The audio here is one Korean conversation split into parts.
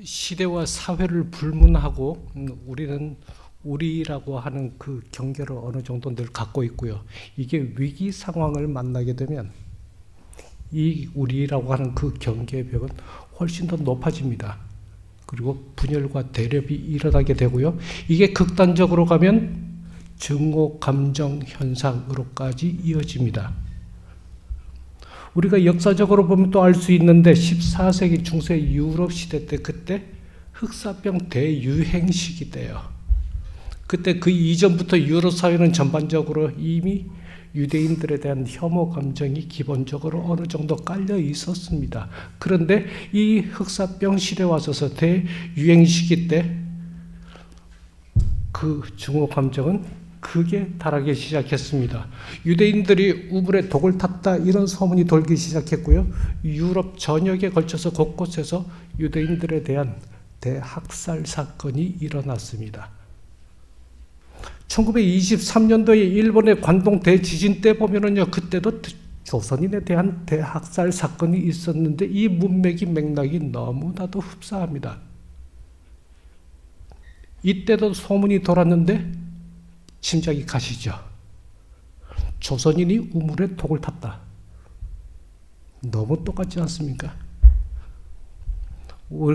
시대와 사회를 불문하고 우리는 우리라고 하는 그 경계를 어느 정도 늘 갖고 있고요. 이게 위기 상황을 만나게 되면 이 우리라고 하는 그 경계의 벽은 훨씬 더 높아집니다. 그리고 분열과 대립이 일어나게 되고요. 이게 극단적으로 가면 증오 감정 현상으로까지 이어집니다. 우리가 역사적으로 보면 또 알 수 있는데 14세기 중세 유럽 시대 때 그때 흑사병 대유행 시기 때요. 그때 그 이전부터 유럽 사회는 전반적으로 이미 유대인들에 대한 혐오 감정이 기본적으로 어느 정도 깔려 있었습니다. 그런데 이 흑사병 시대 와서서 대유행 시기 때 그 증오 감정은 크게 달하기 시작했습니다. 유대인들이 우물에 독을 탔다 이런 소문이 돌기 시작했고요. 유럽 전역에 걸쳐서 곳곳에서 유대인들에 대한 대학살 사건이 일어났습니다. 1923년도에 일본의 관동 대지진 때 보면은요, 그때도 조선인에 대한 대학살 사건이 있었는데 이 문맥이 맥락이 너무나도 흡사합니다. 이때도 소문이 돌았는데 짐작이 가시죠? 조선인이 우물에 독을 탔다. 너무 똑같지 않습니까?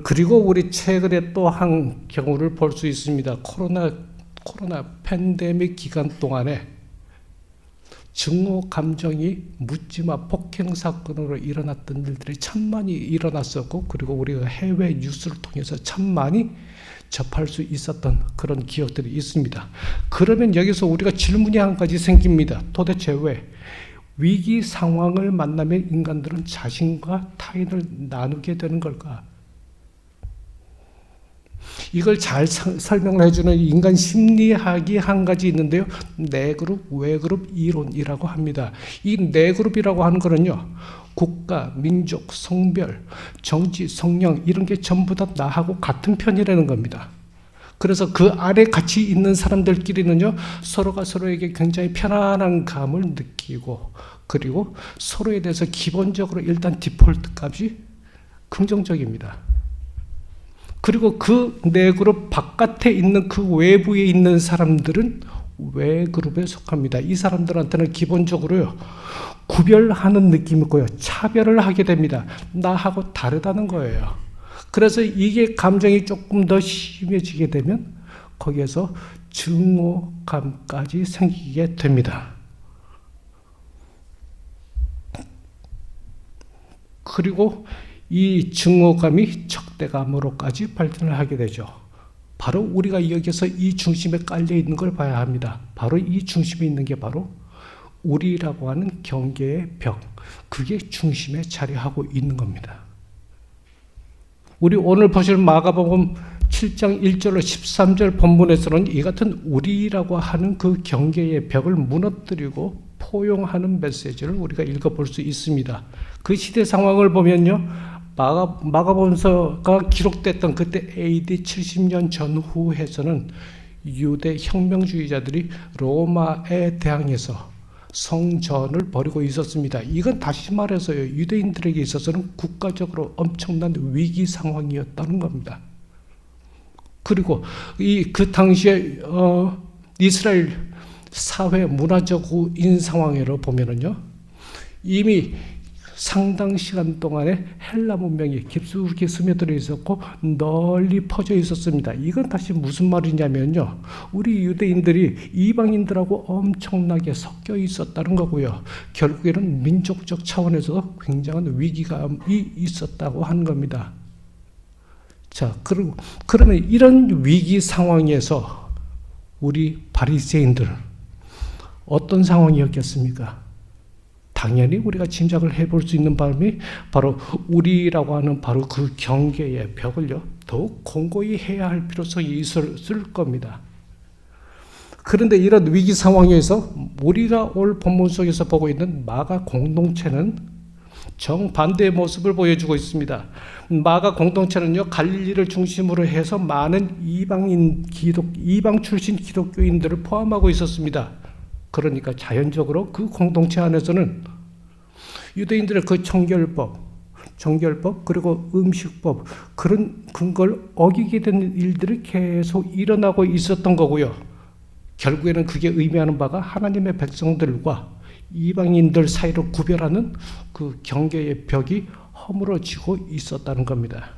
그리고 우리 최근에 또 한 경우를 볼 수 있습니다. 코로나 팬데믹 기간 동안에 증오 감정이 묻지마 폭행 사건으로 일어났던 일들이 참 많이 일어났었고, 그리고 우리가 해외 뉴스를 통해서 참 많이 접할 수 있었던 그런 기억들이 있습니다. 그러면 여기서 우리가 질문이 한 가지 생깁니다. 도대체 왜 위기 상황을 만나면 인간들은 자신과 타인을 나누게 되는 걸까? 이걸 잘 설명을 해주는 인간 심리학이 한 가지 있는데요. 네 그룹, 외그룹 이론이라고 합니다. 이 네 그룹이라고 하는 거는요, 국가, 민족, 성별, 정치, 성령 이런 게 전부 다 나하고 같은 편이라는 겁니다. 그래서 그 아래 같이 있는 사람들끼리는요, 서로가 서로에게 굉장히 편안한 감을 느끼고, 그리고 서로에 대해서 기본적으로 일단 디폴트 값이 긍정적입니다. 그리고 그 네 그룹 바깥에 있는 그 외부에 있는 사람들은 외그룹에 속합니다. 이 사람들한테는 기본적으로요, 구별하는 느낌이 있고요, 차별을 하게 됩니다. 나하고 다르다는 거예요. 그래서 이게 감정이 조금 더 심해지게 되면 거기에서 증오감까지 생기게 됩니다. 그리고 이 증오감이 적대감으로까지 발전을 하게 되죠. 바로 우리가 여기서 이 중심에 깔려 있는 걸 봐야 합니다. 바로 이 중심에 있는 게 바로 우리라고 하는 경계의 벽, 그게 중심에 자리하고 있는 겁니다. 우리 오늘 보실 마가복음 7장 1절로 13절 본문에서는 이 같은 우리라고 하는 그 경계의 벽을 무너뜨리고 포용하는 메시지를 우리가 읽어볼 수 있습니다. 그 시대 상황을 보면요, 마가복음서가 기록됐던 그때 AD 70년 전후에서는 유대 혁명주의자들이 로마에 대항해서 성전을 벌이고 있었습니다. 이건 다시 말해서요, 유대인들에게 있어서는 국가적으로 엄청난 위기 상황이었다는 겁니다. 그리고 그 당시에 이스라엘 사회 문화적인 상황으로 보면은요, 이미 상당 시간 동안에 헬라 문명이 깊숙이 스며들어 있었고 널리 퍼져 있었습니다. 이건 다시 무슨 말이냐면요, 우리 유대인들이 이방인들하고 엄청나게 섞여 있었다는 거고요, 결국에는 민족적 차원에서 굉장한 위기감이 있었다고 하는 겁니다. 자, 그러면 이런 위기 상황에서 우리 바리새인들 어떤 상황이었겠습니까? 당연히 우리가 짐작을 해볼 수 있는 바람이 바로 우리라고 하는 바로 그 경계의 벽을요, 더욱 공고히 해야 할 필요성이 있을 겁니다. 그런데 이런 위기 상황에서 우리가 오늘 본문 속에서 보고 있는 마가 공동체는 정반대의 모습을 보여주고 있습니다. 마가 공동체는요, 갈릴리를 중심으로 해서 많은 이방 출신 기독교인들을 포함하고 있었습니다. 그러니까 자연적으로 그 공동체 안에서는 유대인들의 그 청결법, 정결법, 그리고 음식법, 그런 근거를 어기게 되는 일들이 계속 일어나고 있었던 거고요. 결국에는 그게 의미하는 바가 하나님의 백성들과 이방인들 사이로 구별하는 그 경계의 벽이 허물어지고 있었다는 겁니다.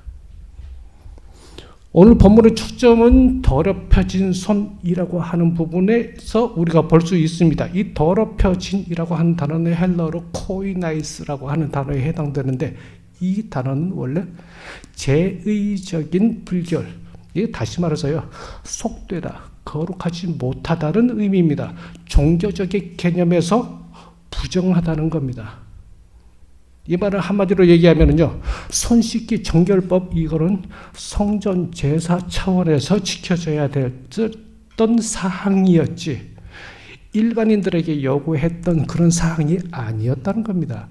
오늘 본문의 초점은 더럽혀진 손이라고 하는 부분에서 우리가 볼 수 있습니다. 이 더럽혀진이라고 하는 단어는 헬러로 코이나이스라고 하는 단어에 해당되는데, 이 단어는 원래 제의적인 불결, 이게 다시 말해서요, 속되다, 거룩하지 못하다는 의미입니다. 종교적인 개념에서 부정하다는 겁니다. 이 말을 한마디로 얘기하면요, 손 씻기 정결법, 이거는 성전 제사 차원에서 지켜져야 됐던 사항이었지, 일반인들에게 요구했던 그런 사항이 아니었다는 겁니다.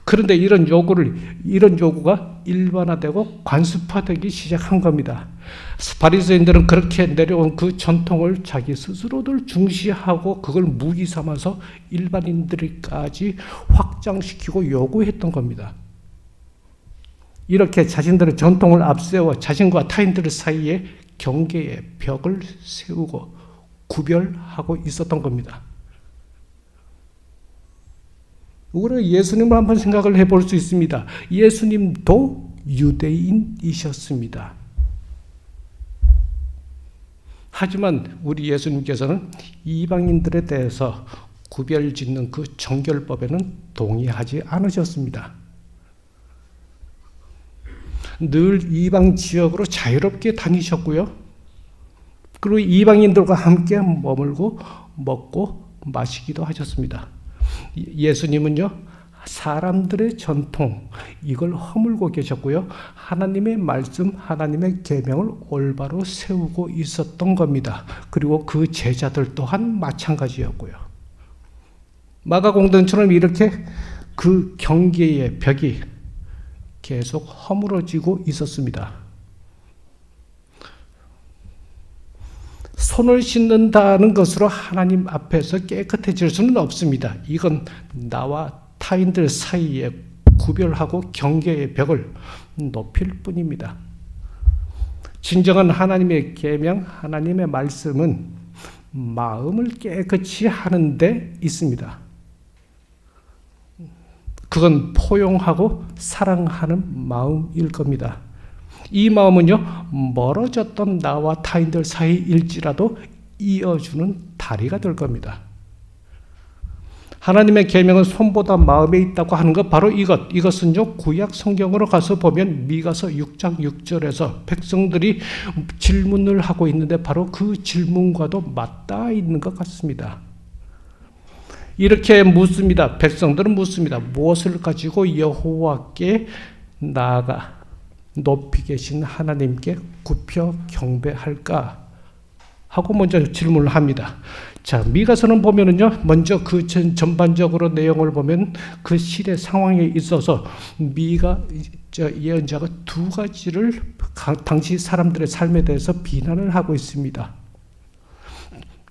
그런데 이런 요구가 일반화되고 관습화되기 시작한 겁니다. 바리새인들은 그렇게 내려온 그 전통을 자기 스스로들 중시하고 그걸 무기 삼아서 일반인들까지 확장시키고 요구했던 겁니다. 이렇게 자신들의 전통을 앞세워 자신과 타인들 사이에 경계의 벽을 세우고 구별하고 있었던 겁니다. 우리가 예수님을 한번 생각을 해볼 수 있습니다. 예수님도 유대인이셨습니다. 하지만 우리 예수님께서는 이방인들에 대해서 구별 짓는 그 정결법에는 동의하지 않으셨습니다. 늘 이방 지역으로 자유롭게 다니셨고요. 그리고 이방인들과 함께 머물고 먹고 마시기도 하셨습니다. 예수님은요, 사람들의 전통, 이걸 허물고 계셨고요, 하나님의 말씀, 하나님의 계명을 올바로 세우고 있었던 겁니다. 그리고 그 제자들 또한 마찬가지였고요. 마가공동처럼 이렇게 그 경계의 벽이 계속 허물어지고 있었습니다. 손을 씻는다는 것으로 하나님 앞에서 깨끗해질 수는 없습니다. 이건 나와 타인들 사이에 구별하고 경계의 벽을 높일 뿐입니다. 진정한 하나님의 계명, 하나님의 말씀은 마음을 깨끗이 하는 데 있습니다. 그건 포용하고 사랑하는 마음일 겁니다. 이 마음은요, 멀어졌던 나와 타인들 사이일지라도 이어주는 다리가 될 겁니다. 하나님의 계명은 손보다 마음에 있다고 하는 것, 바로 이것은요, 구약 성경으로 가서 보면 미가서 6장 6절에서 백성들이 질문을 하고 있는데 바로 그 질문과도 맞닿아 있는 것 같습니다. 이렇게 묻습니다. 백성들은 묻습니다. 무엇을 가지고 여호와께 나아가 높이 계신 하나님께 굽혀 경배할까 하고 먼저 질문을 합니다. 자, 미가서는 보면은요, 먼저 그 전반적으로 내용을 보면 그 시대 상황에 있어서 미가 예언자가 두 가지를 당시 사람들의 삶에 대해서 비난을 하고 있습니다.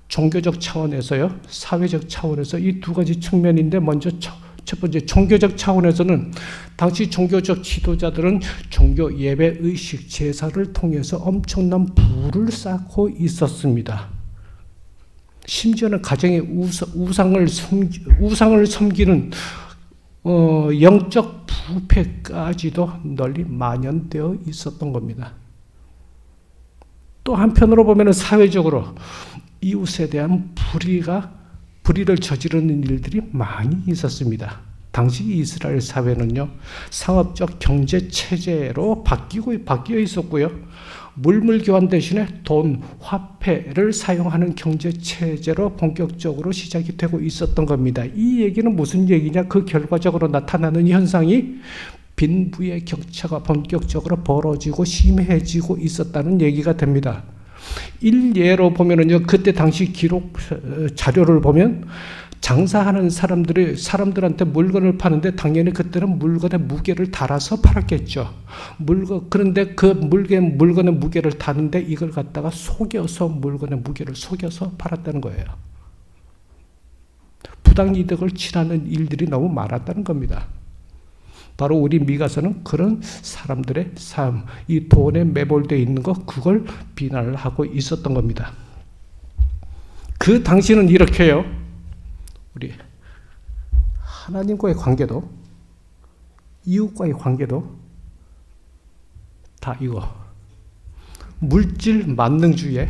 종교적 차원에서요, 사회적 차원에서 이 두 가지 측면인데, 먼저 첫 번째 종교적 차원에서는 당시 종교적 지도자들은 종교 예배, 의식, 제사를 통해서 엄청난 부를 쌓고 있었습니다. 심지어는 가정의 우상을 섬기는 영적 부패까지도 널리 만연되어 있었던 겁니다. 또 한편으로 보면 사회적으로 이웃에 대한 불의를 저지르는 일들이 많이 있었습니다. 당시 이스라엘 사회는요, 상업적 경제 체제로 바뀌어 있었고요, 물물 교환 대신에 돈, 화폐를 사용하는 경제 체제로 본격적으로 시작이 되고 있었던 겁니다. 이 얘기는 무슨 얘기냐? 그 결과적으로 나타나는 현상이 빈부의 격차가 본격적으로 벌어지고 심해지고 있었다는 얘기가 됩니다. 일예로 보면은요, 그때 당시 기록 자료를 보면 장사하는 사람들한테 물건을 파는데 당연히 그때는 물건의 무게를 달아서 팔았겠죠. 그런데 그 물건의 무게를 다는데 이걸 갖다가 물건의 무게를 속여서 팔았다는 거예요. 부당이득을 취하는 일들이 너무 많았다는 겁니다. 바로 우리 미가서는 그런 사람들의 삶, 이 돈에 매몰되어 있는 것, 그걸 비난을 하고 있었던 겁니다. 그 당시는 이렇게요. 우리 하나님과의 관계도, 이웃과의 관계도 다 이거 물질 만능주의에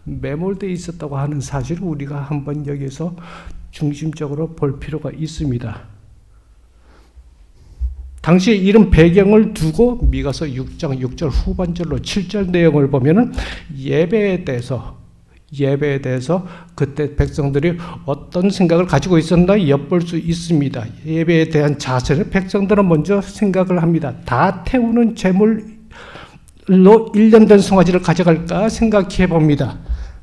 매몰되어 있었다고 하는 사실을 우리가 한번 여기서 중심적으로 볼 필요가 있습니다. 당시에 이런 배경을 두고 미가서 6장 6절 후반절로 7절 내용을 보면은 예배에 대해서 그때 백성들이 어떤 생각을 가지고 있었나 엿볼 수 있습니다. 예배에 대한 자세를 백성들은 먼저 생각을 합니다. 다 태우는 제물로 1년 된 송아지를 가져갈까 생각해 봅니다.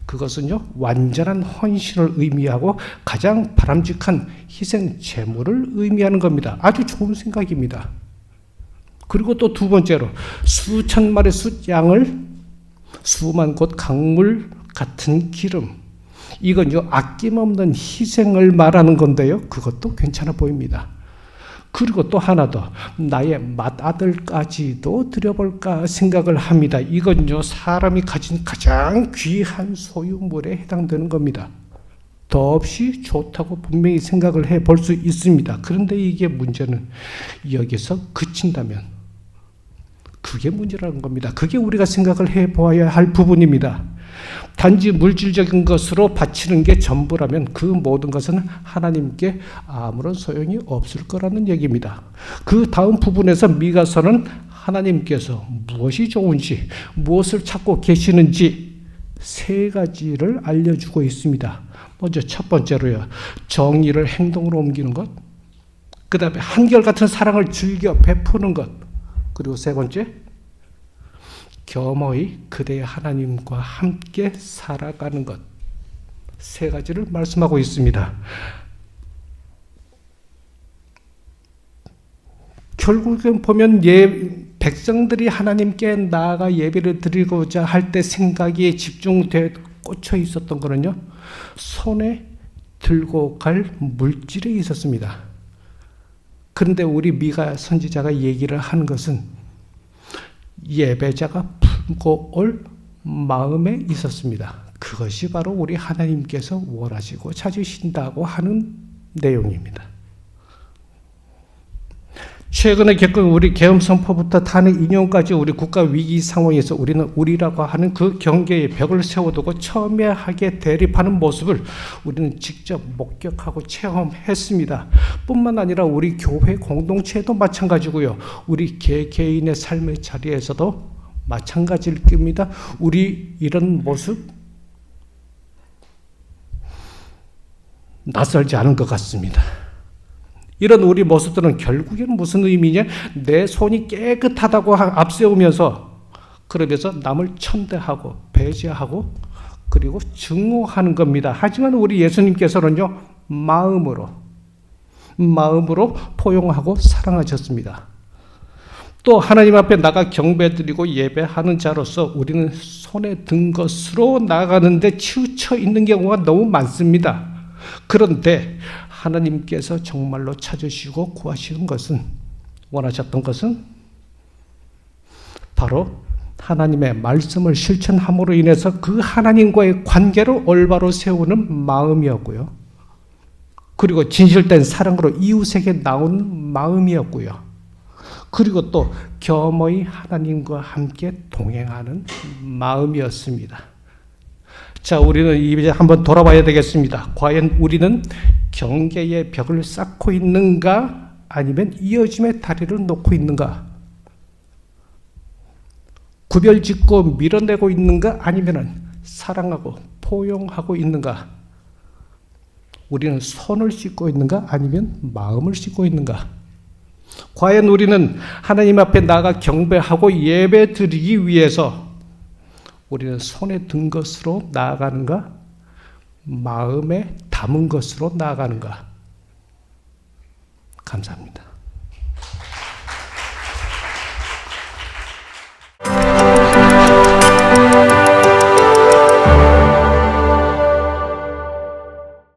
그것은요, 완전한 헌신을 의미하고 가장 바람직한 희생 제물을 의미하는 겁니다. 아주 좋은 생각입니다. 그리고 또 두 번째로 수천 마리 숫양을 수만 곳 강물 같은 기름, 이건요 아낌없는 희생을 말하는 건데요, 그것도 괜찮아 보입니다. 그리고 또 하나 더, 나의 맏아들까지도 드려볼까 생각을 합니다. 이건요 사람이 가진 가장 귀한 소유물에 해당되는 겁니다. 더없이 좋다고 분명히 생각을 해볼 수 있습니다. 그런데 이게 문제는 여기서 그친다면 그게 문제라는 겁니다. 그게 우리가 생각을 해보아야 할 부분입니다. 단지 물질적인 것으로 바치는 게 전부라면 그 모든 것은 하나님께 아무런 소용이 없을 거라는 얘기입니다. 그 다음 부분에서 미가서는 하나님께서 무엇이 좋은지, 무엇을 찾고 계시는지 세 가지를 알려주고 있습니다. 먼저 첫 번째로요, 정의를 행동으로 옮기는 것, 그 다음에 한결같은 사랑을 즐겨 베푸는 것, 그리고 세 번째, 겸허히 그대의 하나님과 함께 살아가는 것, 세 가지를 말씀하고 있습니다. 결국엔 보면 백성들이 하나님께 나아가 예배를 드리고자 할 때 생각이 집중돼 꽂혀 있었던 거는요, 손에 들고 갈 물질에 있었습니다. 그런데 우리 미가 선지자가 얘기를 한 것은 예배자가 품고 올 마음에 있었습니다. 그것이 바로 우리 하나님께서 원하시고 찾으신다고 하는 내용입니다. 최근에 겪은 우리 계엄 선포부터 탄핵 인용까지 우리 국가 위기 상황에서 우리는 우리라고 하는 그 경계의 벽을 세워두고 첨예하게 대립하는 모습을 우리는 직접 목격하고 체험했습니다. 뿐만 아니라 우리 교회 공동체도 마찬가지고요. 우리 개개인의 삶의 자리에서도 마찬가지일 겁니다. 우리 이런 모습 낯설지 않은 것 같습니다. 이런 우리 모습들은 결국에는 무슨 의미냐? 내 손이 깨끗하다고 앞세우면서, 그러면서 남을 천대하고 배제하고 그리고 증오하는 겁니다. 하지만 우리 예수님께서는요, 마음으로 포용하고 사랑하셨습니다. 또 하나님 앞에 나가 경배드리고 예배하는 자로서 우리는 손에 든 것으로 나아가는데 치우쳐 있는 경우가 너무 많습니다. 그런데 하나님께서 정말로 찾으시고 구하시는 것은, 원하셨던 것은 바로 하나님의 말씀을 실천함으로 인해서 그 하나님과의 관계를 올바로 세우는 마음이었고요. 그리고 진실된 사랑으로 이웃에게 나오는 마음이었고요. 그리고 또 겸허히 하나님과 함께 동행하는 마음이었습니다. 자, 우리는 이제 한번 돌아봐야 되겠습니다. 과연 우리는 경계의 벽을 쌓고 있는가, 아니면 이어짐의 다리를 놓고 있는가? 구별짓고 밀어내고 있는가, 아니면 사랑하고 포용하고 있는가? 우리는 손을 씻고 있는가, 아니면 마음을 씻고 있는가? 과연 우리는 하나님 앞에 나아가 경배하고 예배 드리기 위해서 우리는 손에 든 것으로 나아가는가, 마음에 담은 것으로 나아가는가? 감사합니다.